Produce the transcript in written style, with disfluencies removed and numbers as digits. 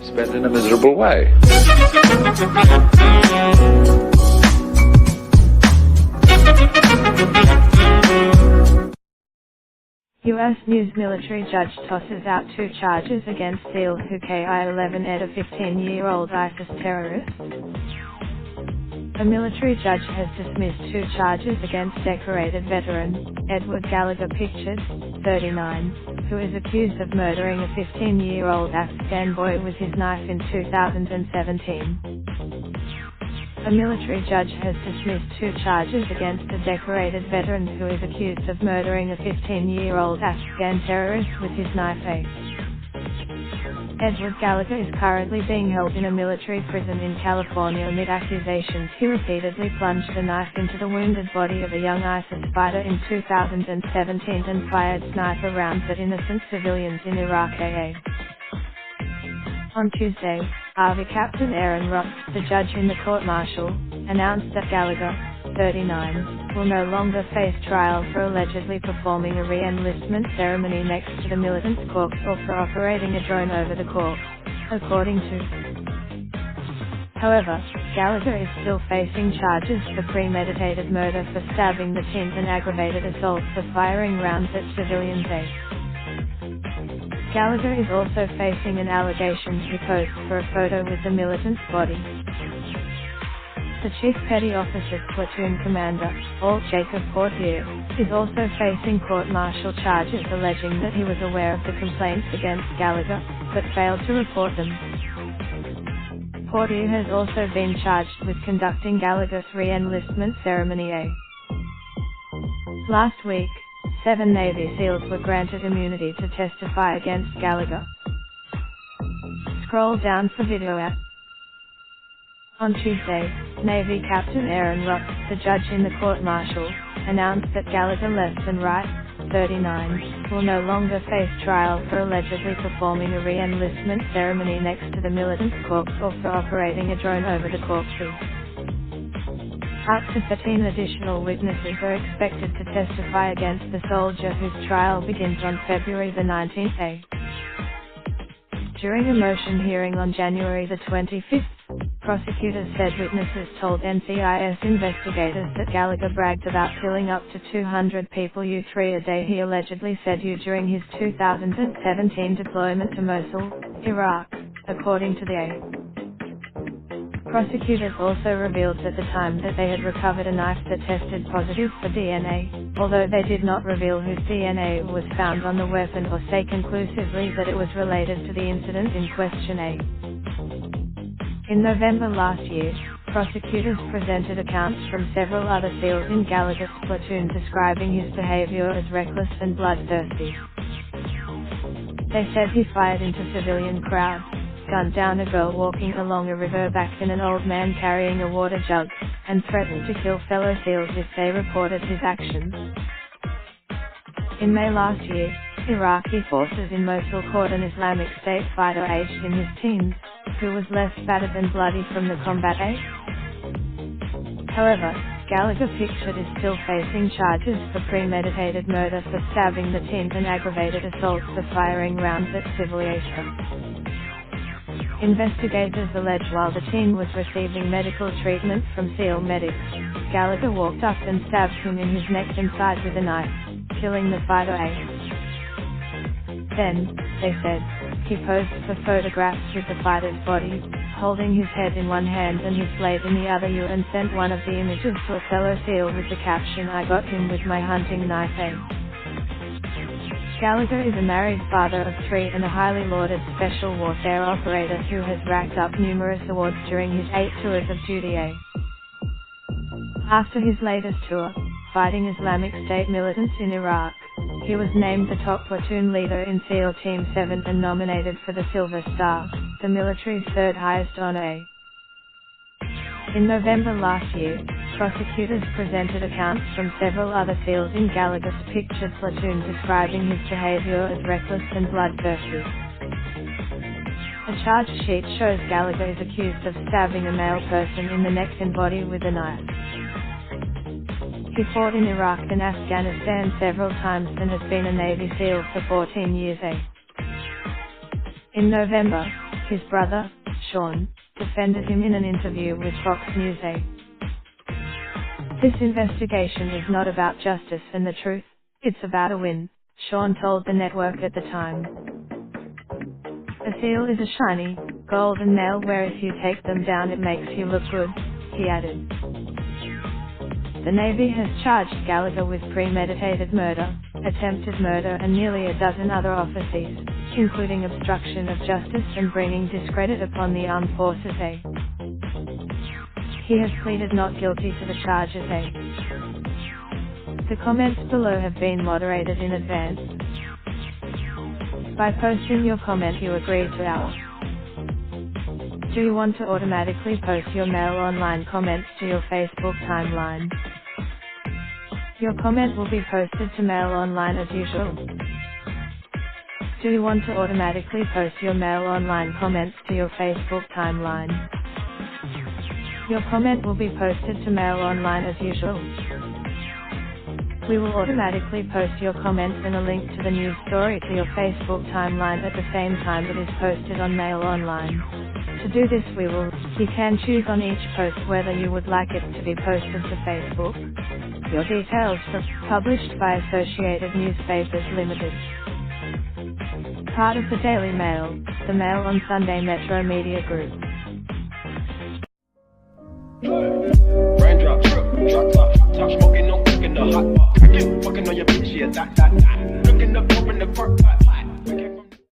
spent in a miserable way. U.S. News military judge tosses out 2 charges against SEAL who Ki11ed a 15-year-old ISIS terrorist. A military judge has dismissed 2 charges against decorated veteran, Edward Gallagher Pictured, 39, who is accused of murdering a 15-year-old Afghan boy with his knife in 2017. A military judge has dismissed 2 charges against a decorated veteran who is accused of murdering a 15-year-old Afghan terrorist with his knife. Edward Gallagher is currently being held in a military prison in California amid accusations he repeatedly plunged a knife into the wounded body of a young ISIS fighter in 2017 and fired sniper rounds at innocent civilians in Iraq. On Tuesday, Army Captain Aaron Ross, the judge in the court-martial, announced that Gallagher, 39, will no longer face trial for allegedly performing a re-enlistment ceremony next to the militant's corpse or for operating a drone over the corpse, according to. However, Gallagher is still facing charges for premeditated murder for stabbing the teen and aggravated assault for firing rounds at civilians. Gallagher is also facing an allegation he posed for a photo with the militant's body. The Chief Petty Officer's Platoon Commander, Alt Jacob Portier, is also facing court-martial charges alleging that he was aware of the complaints against Gallagher, but failed to report them. Portier has also been charged with conducting Gallagher's re-enlistment ceremony. Last week, 7 Navy SEALs were granted immunity to testify against Gallagher. Scroll down for video at. On Tuesday, Navy Captain Aaron Ross, the judge in the court-martial, announced that Gallagher left and right, 39, will no longer face trial for allegedly performing a re-enlistment ceremony next to the militant's corpse or for operating a drone over the corpse. Up to 13 additional witnesses are expected to testify against the soldier whose trial begins on February the 19th. During a motion hearing on January the 25th, prosecutors said witnesses told NCIS investigators that Gallagher bragged about killing up to 200 people U3 a day. He allegedly said during his 2017 deployment to Mosul, Iraq, according to the Prosecutors also revealed at the time that they had recovered a knife that tested positive for DNA, although they did not reveal whose DNA was found on the weapon or say conclusively that it was related to the incident in question. In November last year, prosecutors presented accounts from several other SEALs in Gallagher's platoon describing his behavior as reckless and bloodthirsty. They said he fired into civilian crowds, gunned down a girl walking along a river backed in an old man carrying a water jug, and threatened to kill fellow SEALs if they reported his actions. In May last year, Iraqi forces in Mosul caught an Islamic State fighter aged in his teens, who was left battered and bloody from the combat. However, Gallagher Pictured is still facing charges for premeditated murder for stabbing the teen and aggravated assault for firing rounds at civilians. Investigators allege while the teen was receiving medical treatment from SEAL medics, Gallagher walked up and stabbed him in his neck and side with a knife, killing the fighter. Then, they said, he posed for photographs with the fighter's body, holding his head in one hand and his blade in the other, and sent one of the images to a fellow SEAL with the caption, "I got him with my hunting knife." Gallagher is a married father of 3 and a highly lauded special warfare operator who has racked up numerous awards during his 8 tours of duty. After his latest tour, fighting Islamic State militants in Iraq, he was named the top platoon leader in SEAL Team 7 and nominated for the Silver Star, the military's 3rd highest honor. In November last year, prosecutors presented accounts from several other SEALs in Gallagher's Pictured platoon describing his behavior as reckless and bloodthirsty. A charge sheet shows Gallagher is accused of stabbing a male person in the neck and body with a knife. He fought in Iraq and Afghanistan several times and has been a Navy SEAL for 14 years. In November, His brother, Sean, defended him in an interview with Fox News 8. This investigation is not about justice and the truth, it's about a win, Sean told the network at the time. A seal is a shiny, golden nail where if you take them down it makes you look good, he added. The Navy has charged Gallagher with premeditated murder, attempted murder and nearly a dozen other offenses, including obstruction of justice and bringing discredit upon the armed forces. He has pleaded not guilty to the charges. The comments below have been moderated in advance. By posting your comment you agree to ours. Do you want to automatically post your Mail Online comments to your Facebook timeline? Your comment will be posted to Mail Online as usual. Do you want to automatically post your Mail Online comments to your Facebook timeline? Your comment will be posted to Mail Online as usual. We will automatically post your comments and a link to the news story to your Facebook timeline at the same time it is posted on Mail Online. To do this you can choose on each post whether you would like it to be posted to Facebook. Your details for published by Associated Newspapers Limited. Part of the Daily Mail, the Mail on Sunday Metro Media Group. Raindrop, drop top, top smoking, no cooking the hot pot. Fucking on your bitch, yeah, that. Looking up, open the park pot.